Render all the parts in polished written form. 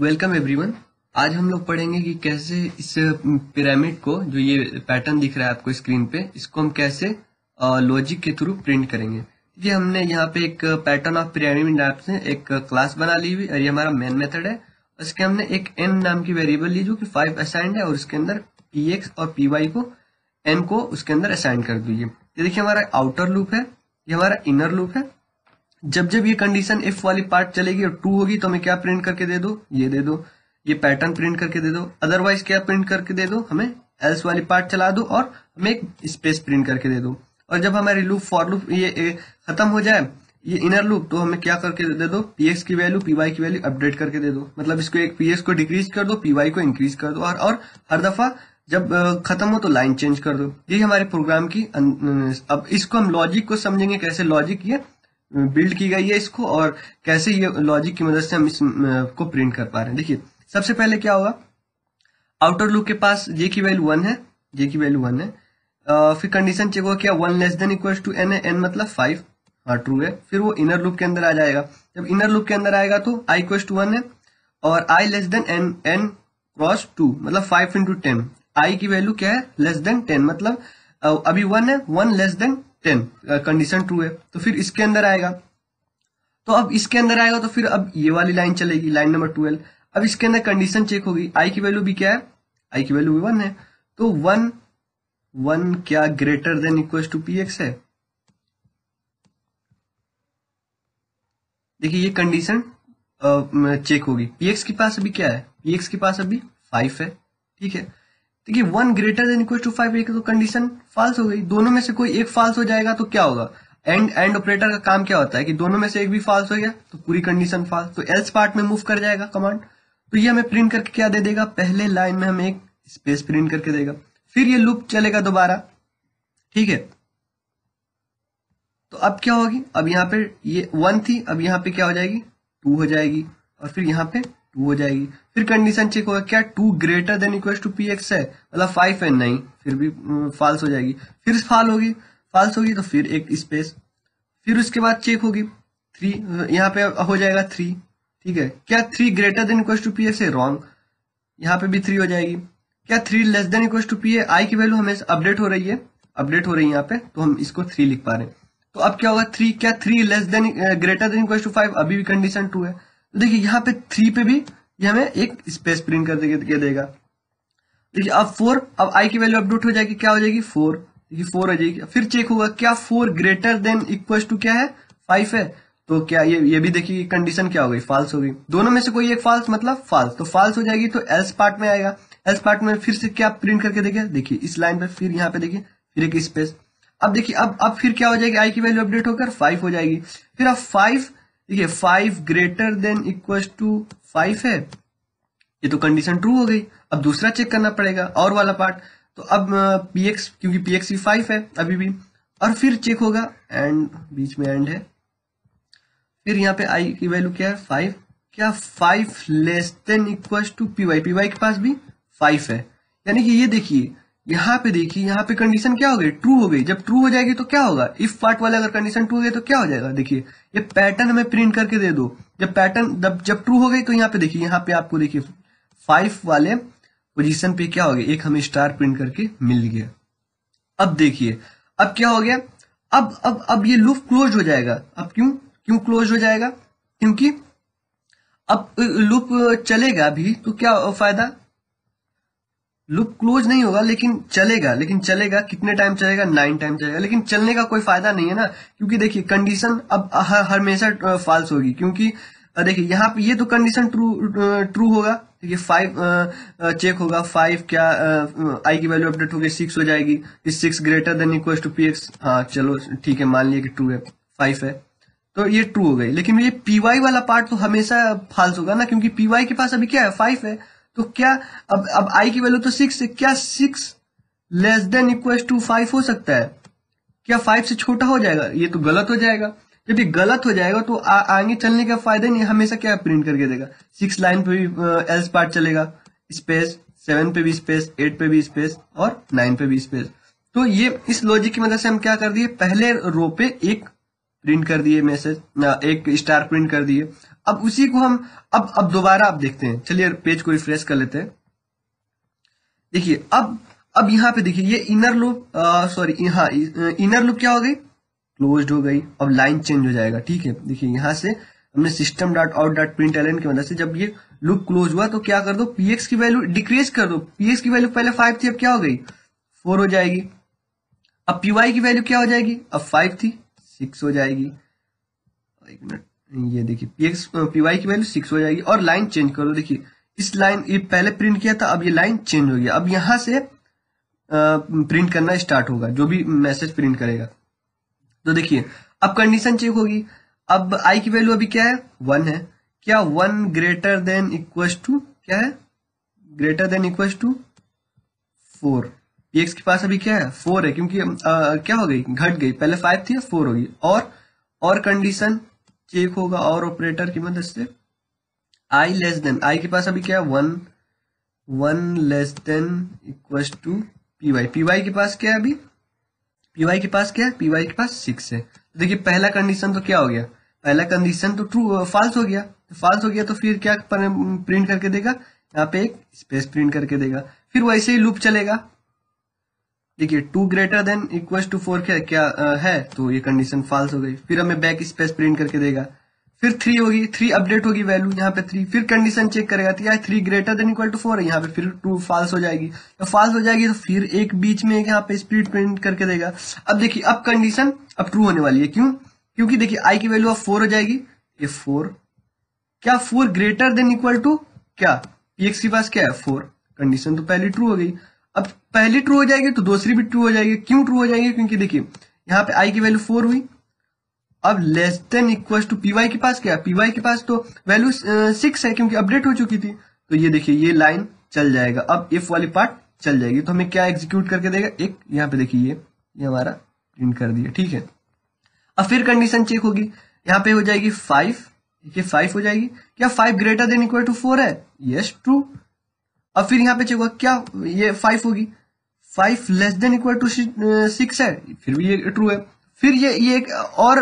Welcome everyone. आज हम लोग पढ़ेंगे कि कैसे इस पिरामिड को, जो ये पैटर्न दिख रहा है आपको स्क्रीन पे, इसको हम कैसे लॉजिक के थ्रू प्रिंट करेंगे। ये हमने यहाँ पे एक पैटर्न ऑफ पिरामिड नाम से एक क्लास बना ली हुई और ये हमारा मेन मेथड है। इसके हमने एक n नाम की वेरिएबल ली जो कि 5 असाइंड है और उसके अंदर px और py को n को उसके अंदर असाइन कर दीजिए। ये देखिए हमारा आउटर लूप है, ये हमारा इनर लूप है। जब जब ये कंडीशन इफ वाली पार्ट चलेगी और ट्रू होगी तो हमें क्या प्रिंट करके दे दो, ये दे दो, ये पैटर्न प्रिंट करके दे दो। अदरवाइज क्या प्रिंट करके दे दो, हमें एल्स वाली पार्ट चला दो और हमें एक स्पेस प्रिंट करके दे दो। और जब हमारी लूप फॉर लूप ये खत्म हो जाए, ये इनर लूप, तो हमें क्या करके दे दो, px की वैल्यू py की वैल्यू अपडेट करके दे दो। मतलब इसको एक px को डिक्रीज कर दो, py को इंक्रीज कर दो और हर दफा जब खत्म हो तो लाइन चेंज कर दो। यही हमारे प्रोग्राम की अब इसको हम लॉजिक को समझेंगे, कैसे लॉजिक ये बिल्ड की गई है इसको और कैसे ये लॉजिक की मदद से हम को प्रिंट कर पा रहे हैं। देखिए सबसे पहले क्या होगा, आउटर लूप के पास j की वैल्यू 1 है, j की वैल्यू 1 है। फिर कंडीशन चेक होगा क्या 1 less than equal to n है, n मतलब 5, हाँ ट्रू है। फिर वो इनर लूप के अंदर आ जाएगा। जब इनर लूप के अंदर आएगा तो i इक्वल टू 1 है और i less than n cross 2 मतलब 5 इंटू 10। i की वैल्यू क्या है, लेस देन 10, मतलब अभी 1 है, 1 लेस देन 10, कंडीशन ट्रू है। तो फिर इसके अंदर आएगा, तो अब इसके अंदर आएगा तो फिर अब ये वाली लाइन चलेगी, लाइन नंबर 12। अब इसके अंदर कंडीशन चेक होगी, आई की वैल्यू भी क्या है, आई की वैल्यू भी 1 है। तो 1 क्या greater than equal to px है। देखिए ये कंडीशन चेक होगी। px के पास अभी क्या है, px के पास अभी 5 है, ठीक है। देखिए 1 ग्रेटर देन इक्वल टू 5 तो कंडीशन फॉल्स हो गई। दोनों में से कोई एक फॉल्स हो जाएगा तो क्या होगा, एंड ऑपरेटर का काम क्या होता है कि दोनों में से एक भी फॉल्स हो गया तो पूरी कंडीशन फॉल्स, तो एल्स पार्ट में मूव कर जाएगा कमांड। तो ये हमें प्रिंट करके क्या दे देगा, पहले लाइन में हमें एक स्पेस प्रिंट करके देगा। फिर ये लूप चलेगा दोबारा, ठीक है। तो अब क्या होगी, अब यहाँ पे ये 1 थी, अब यहाँ पे क्या हो जाएगी, 2 हो जाएगी और फिर यहाँ पे 2 हो जाएगी। फिर कंडीशन चेक होगा क्या 2 greater than equal to px है, मतलब 5 है, नहीं, फिर भी फॉल्स हो जाएगी। फिर फॉल्स होगी तो फिर एक स्पेस। फिर उसके बाद चेक होगी 3, यहाँ पे हो जाएगा 3, ठीक है। क्या 3 greater than equal to px है, रॉन्ग, यहाँ पे भी 3 हो जाएगी। क्या 3 less than equal to p है, i की वैल्यू हमें अपडेट हो रही है यहाँ पे, तो हम इसको 3 लिख पा रहे हैं। तो अब क्या होगा 3, क्या 3 less than greater than equal to 5, अभी भी कंडीशन 2 है। तो देखिए यहाँ पे 3 पे भी ये हमें एक स्पेस प्रिंट कर देगा। देखिए अब 4, अब i की वैल्यू अपडेट हो जाएगी, क्या हो जाएगी 4, देखिए 4 हो जाएगी। फिर चेक होगा क्या 4 ग्रेटर देन इक्वल टू क्या है, 5 है। तो क्या ये भी देखिए कंडीशन क्या हो गई, फॉल्स हो गई। दोनों में से कोई एक फॉल्स मतलब फॉल्स, तो फॉल्स हो जाएगी तो एल्स पार्ट में आएगा। एल्स पार्ट में फिर से क्या प्रिंट करके देगा, देखिए इस लाइन पे, फिर यहाँ पे देखिए फिर एक स्पेस। अब देखिए अब फिर क्या हो जाएगी, i की वैल्यू अपडेट होकर 5 हो जाएगी। फिर अब 5, देखिए 5 ग्रेटर देन इक्वल टू 5 है, ये तो कंडीशन ट्रू हो गई। अब दूसरा चेक करना पड़ेगा और वाला पार्ट। तो अब px, क्योंकि px की 5 है अभी भी, और फिर चेक होगा एंड, बीच में एंड है। फिर यहाँ पे i की वैल्यू क्या है 5, क्या 5 less than equal to py के पास भी 5 है। यानी कि ये देखिए यहाँ पे, देखिए यहाँ पे कंडीशन क्या हो गई, ट्रू हो गई। जब ट्रू हो जाएगी तो क्या होगा, इफ पार्ट वाला अगर कंडीशन ट्रू हो गई तो क्या हो जाएगा, देखिए ये पैटर्न हमें प्रिंट करके दे दो। जब पैटर्न जब ट्रू हो गई तो यहाँ पे देखिए, यहाँ पे आपको देखिए 5 वाले पोजीशन पे क्या हो गया, एक हमें स्टार प्रिंट करके मिल गया। अब देखिए अब क्या हो गया, अब ये लूप क्लोज हो जाएगा। अब क्यों क्लोज हो जाएगा, क्योंकि अब लूप चलेगा भी तो क्या फायदा, लूप क्लोज नहीं होगा लेकिन चलेगा कितने टाइम चलेगा, 9 टाइम चलेगा, लेकिन चलने का कोई फायदा नहीं है ना, क्योंकि देखिए कंडीशन अब हमेशा फॉल्स होगी। क्योंकि देखिए यहाँ पे ये तो कंडीशन ट्रू होगा। देखिए 5 चेक होगा, 5 क्या i की वैल्यू अपडेट होगी, 6 हो जाएगी। 6 greater than equal to px, हाँ चलो ठीक है, मान लिया कि ट्रू है, 5 है, तो ये ट्रू हो गई। लेकिन ये py वाला पार्ट तो हमेशा फॉल्स होगा ना, क्योंकि py के पास अभी क्या है 5 है। तो क्या अब i की वैल्यू तो 6 है, क्या 6 लेस देन इक्वल टू 5 हो सकता है, क्या 5 से छोटा हो जाएगा, ये तो गलत हो जाएगा। जब ये गलत हो जाएगा तो आगे चलने का फायदा नहीं, हमेशा क्या प्रिंट करके देगा, 6 लाइन पे भी एल्स पार्ट चलेगा, स्पेस, 7 पे भी स्पेस, 8 पे भी स्पेस और 9 पे भी स्पेस। तो ये इस लॉजिक की मदद से हम क्या कर दिए, पहले रो पे एक प्रिंट कर दिए मैसेज, एक स्टार प्रिंट कर दिए। अब उसी को हम अब दोबारा आप देखते हैं, चलिए पेज को रिफ्रेश कर लेते हैं। देखिए अब यहाँ पे देखिए ये इनर लूप सॉरी हाँ इनर लूप क्या हो गई, क्लोज्ड हो गई। अब लाइन चेंज हो जाएगा, ठीक है। देखिए यहाँ से हमने system dot out dot println की मदद से जब ये लूप क्लोज हुआ तो क्या कर दो, पीएक्स की वैल्यू डिक्रीज कर दो। पीएक्स की वैल्यू पहले 5 थी, अब क्या हो गई 4 हो जाएगी। अब पीवाई की वैल्यू क्या हो जाएगी, अब 5 थी 6 हो जाएगी। एक मिनट, ये देखिए पीएक्स पीवाई की वैल्यू 6 हो जाएगी। और लाइन चेंज कर दो, देखिए इस लाइन ये पहले प्रिंट किया था, अब ये लाइन चेंज हो गया। अब यहां से प्रिंट करना स्टार्ट होगा, जो भी मैसेज प्रिंट करेगा। तो देखिए अब कंडीशन चेक होगी। अब आई की वैल्यू अभी क्या है 1 है, क्या 1 ग्रेटर देन इक्वल्स टू क्या है, greater than equals to 4। PX के पास अभी क्या है 4 है, क्योंकि क्या हो गई घट गई, पहले 5 थी 4 होगी। और कंडीशन चेक होगा और ऑपरेटर की मदद से। आई लेस देन, आई के पास अभी क्या है 1 less than equals to PY. PY के पास क्या है अभी, पीवाई के पास क्या है, पीवाई के पास 6 है। तो देखिए पहला कंडीशन तो क्या हो गया, पहला कंडीशन तो ट्रू फॉल्स हो गया। फॉल्स हो गया तो फिर क्या प्रिंट करके देगा, यहाँ पे एक स्पेस प्रिंट करके देगा। फिर वैसे ही लूप चलेगा। देखिए 2 ग्रेटर देन इक्वल्स टू 4 क्या है, तो ये कंडीशन फॉल्स हो गई। फिर हमें बैक स्पेस प्रिंट करके देगा। फिर 3 होगी, 3 अपडेट होगी वैल्यू यहाँ पे 3। फिर कंडीशन चेक करेगा तो यार 3 ग्रेटर देन इक्वल टू 4 है, यहाँ पे फिर 2 फॉल्स हो जाएगी। तो फॉल्स हो जाएगी तो फिर एक बीच में एक यहाँ पे स्प्लिट प्रिंट करके देगा। अब देखिए अब कंडीशन अब ट्रू होने वाली है, क्यों, क्योंकि देखिए आई की वैल्यू अब 4 हो जाएगी। ये 4 क्या 4 ग्रेटर देन इक्वल टू क्या, पीएक्स के पास क्या है 4। कंडीशन तो पहली ट्रू हो गई। अब पहली ट्रू हो जाएगी तो दूसरी भी ट्रू हो जाएगी। क्यों ट्रू हो जाएगी, क्योंकि देखिए यहाँ पे आई की वैल्यू 4 हुई। अब less than equal to PY के पास क्या है, पीवाई के पास तो वैल्यू 6 है, क्योंकि अपडेट हो चुकी थी। तो ये देखिए ये लाइन चल जाएगा, अब इफ वाली पार्ट चल जाएगी। तो हमें क्या एग्जीक्यूट करके देगा, एक यहाँ पे देखिए ये हमारा प्रिंट कर दिया, ठीक है। अब फिर कंडीशन चेक होगी, यहाँ पे हो जाएगी 5, देखिए 5 हो जाएगी। क्या 5 ग्रेटर देन इक्वल टू 4 है, यस ट्रू। अब फिर यहाँ पे चेक होगा, क्या ये 5 होगी। 5 लेस देन इक्वल टू 6 है, फिर भी ये ट्रू है। फिर ये एक और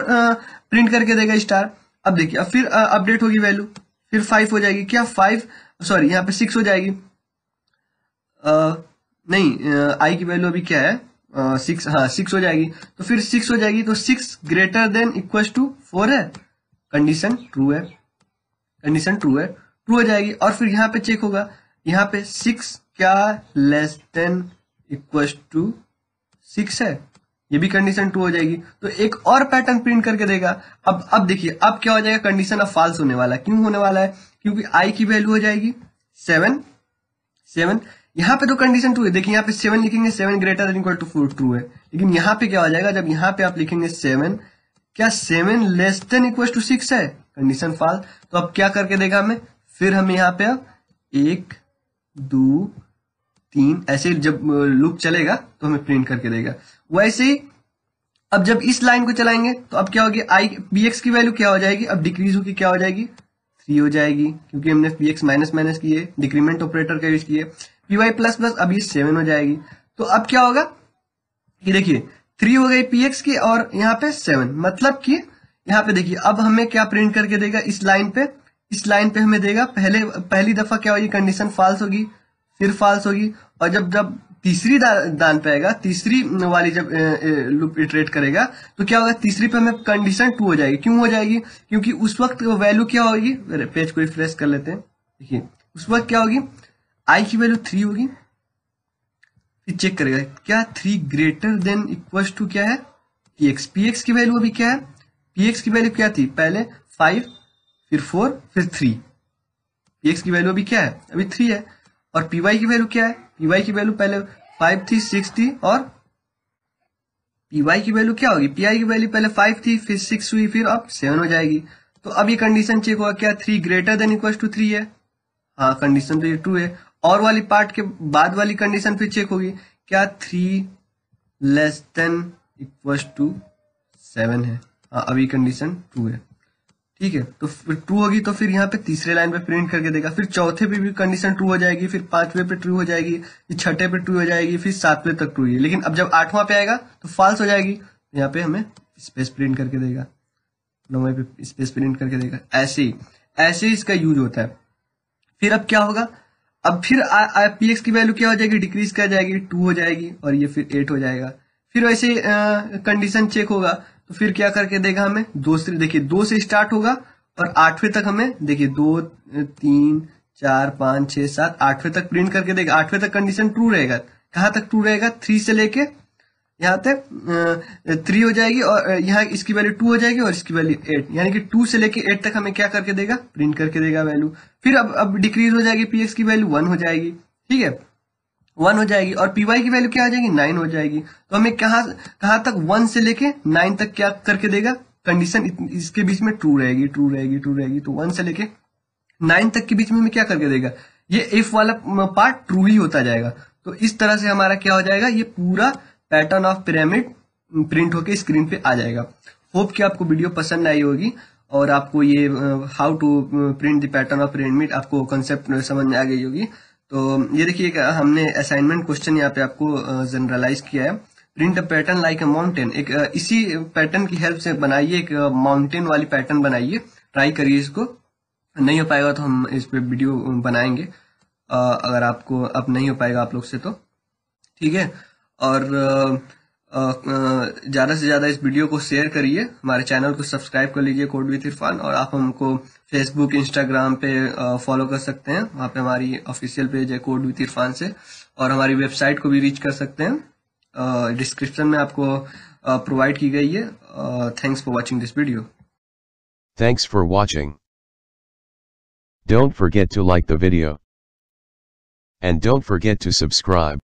प्रिंट करके देगा स्टार। अब देखिए अब फिर अपडेट होगी वैल्यू, फिर 5 हो जाएगी। क्या 5 सॉरी यहाँ पे 6 हो जाएगी। नहीं आई की वैल्यू अभी क्या है 6, हाँ 6 हो जाएगी। तो फिर 6 हो जाएगी, तो 6 ग्रेटर देन इक्वल टू 4 है, कंडीशन ट्रू है, कंडीशन ट्रू है, ट्रू हो जाएगी। और फिर यहाँ पे चेक होगा, यहाँ पे 6 क्या लेस देन इक्वल टू 6 है, ये भी कंडीशन ट्रू हो जाएगी। तो एक और पैटर्न प्रिंट करके देगा। अब देखिए अब क्या हो जाएगा, कंडीशन अब फॉल्स होने वाला है। क्यों होने वाला है, क्योंकि आई की वैल्यू हो जाएगी 7। यहाँ पे तो कंडीशन ट्रू है, देखिए यहाँ पे 7 लिखेंगे, 7 greater than equal to 4 true है। लेकिन यहाँ पे क्या हो जाएगा, जब यहाँ पे आप लिखेंगे 7, क्या 7 लेस देन इक्वल टू 6 है, कंडीशन फॉल्स। तो अब क्या करके देगा हमें, फिर हमें यहाँ पे अब 1 2 3 ऐसे जब लूप चलेगा तो हमें प्रिंट करके देगा। वैसे ही अब जब इस लाइन को चलाएंगे तो अब क्या होगी, आई बीएक्स की वैल्यू क्या हो जाएगी, अब डिक्रीज होगी, क्या हो जाएगी 3 हो जाएगी, क्योंकि हमने बीएक्स माइनस माइनस किए, डिक्रीमेंट ऑपरेटर का यूज किए। पीवाई प्लस प्लस अब ये 7 हो जाएगी। तो अब क्या होगा कि देखिए 3 हो गई पीएक्स की और यहाँ पे 7, मतलब कि यहाँ पे देखिए अब हमें क्या प्रिंट करके देगा, इस लाइन पे हमें देगा पहली दफा क्या होगी, कंडीशन फॉल्स होगी, फिर फॉल्स होगी। और जब तीसरी दान पे आएगा, तीसरी वाली जब लूप इटरेट करेगा तो क्या होगा, तीसरी पे हमें कंडीशन 2 हो जाएगी। क्यों हो जाएगी, क्योंकि उस वक्त वैल्यू क्या होगी, पेज को रिफ्रेश कर लेते हैं। देखिए उस वक्त क्या होगी, आई की वैल्यू 3 होगी। फिर चेक करेगा क्या 3 ग्रेटर देन इक्वल टू क्या है पीएक्स। पीएक्स की वैल्यू अभी क्या है, पीएक्स की वैल्यू क्या थी, पहले 5 फिर 4 फिर 3। पीएक्स की वैल्यू अभी क्या है, अभी 3 है। और पीवाई की वैल्यू क्या है, पीवाई की वैल्यू पहले 5 थी 6 थी, और पीवाई की वैल्यू क्या होगी, पीआई की वैल्यू पहले 5 थी फिर 6 हुई फिर अब 7 हो जाएगी। तो अब ये कंडीशन चेक होगा, क्या 3 ग्रेटर देन इक्वल टू 3 है, हाँ कंडीशन तो ये 2 है। और वाली पार्ट के बाद वाली कंडीशन फिर चेक होगी, क्या 3 लेस देन इक्वल टू 7 है, हाँ अभी कंडीशन 2 है, ठीक है। तो फिर 2 होगी तो फिर यहाँ पे तीसरे लाइन पे प्रिंट करके देगा। फिर चौथे पे भी कंडीशन 2 हो जाएगी, फिर 5वें पे ट्रू हो जाएगी, फिर 6ठे पे ट्रू हो जाएगी, फिर 7वें तक ट्रू है। लेकिन अब जब 8वां पे आएगा तो फॉल्स हो जाएगी, यहाँ पे हमें स्पेस प्रिंट करके देगा। 9वें पे स्पेस प्रिंट करके देगा। ऐसे ही इसका यूज होता है। फिर अब क्या होगा, अब फिर px की वैल्यू क्या हो जाएगी, डिक्रीज कर जाएगी, 2 हो जाएगी और ये फिर 8 हो जाएगा। फिर वैसे कंडीशन चेक होगा तो फिर क्या करके देगा हमें, 2 से, देखिए 2 से स्टार्ट होगा और 8वें तक हमें, देखिए 2 3 4 5 6 7 8वें तक प्रिंट करके देगा। 8वें तक कंडीशन ट्रू रहेगा। कहाँ तक ट्रू रहेगा, 3 से लेके यहाँ तक 3 हो जाएगी और यहाँ इसकी वैल्यू 2 हो जाएगी और इसकी वैल्यू 8, यानी कि 2 से लेके 8 तक हमें क्या करके देगा, प्रिंट करके देगा वैल्यू। फिर अब डिक्रीज हो जाएगी, px की वैल्यू 1 हो जाएगी, ठीक है, 1 हो जाएगी और py की वैल्यू क्या आ जाएगी, 9 हो जाएगी। तो हमें कहाँ तक 1 से लेके 9 तक क्या करके देगा, कंडीशन इसके बीच में ट्रू रहेगी, ट्रू रहेगी, ट्रू रहेगी। तो 1 से लेके 9 तक के बीच में हमें क्या करके देगा, ये इफ वाला पार्ट ट्रू ही होता जाएगा। तो इस तरह से हमारा क्या हो जाएगा, ये पूरा पैटर्न ऑफ पिरामिड प्रिंट होके स्क्रीन पे आ जाएगा। होप कि आपको वीडियो पसंद आई होगी और आपको ये how to print the pattern of pyramid आपको कंसेप्ट समझ में आ गई होगी। तो ये देखिए हमने असाइनमेंट क्वेश्चन यहाँ पे आपको जनरलाइज किया है, print a pattern like a mountain. एक इसी पैटर्न की हेल्प से बनाइए, एक माउंटेन वाली पैटर्न बनाइए, ट्राई करिए इसको। नहीं हो पाएगा तो हम इस पे वीडियो बनाएंगे, अगर आपको अब नहीं हो पाएगा आप लोग से तो, ठीक है। और ज़्यादा से ज़्यादा इस वीडियो को शेयर करिए, हमारे चैनल को सब्सक्राइब कर लीजिए कोड विद इरफान, और आप हमको फेसबुक इंस्टाग्राम पे फॉलो कर सकते हैं, वहाँ पे हमारी ऑफिशियल पेज है कोड विद इरफान से, और हमारी वेबसाइट को भी रीच कर सकते हैं, डिस्क्रिप्शन में आपको प्रोवाइड की गई है। Thanks for watching this video. Thanks for watching. Don't forget to like the video. And don't forget to subscribe.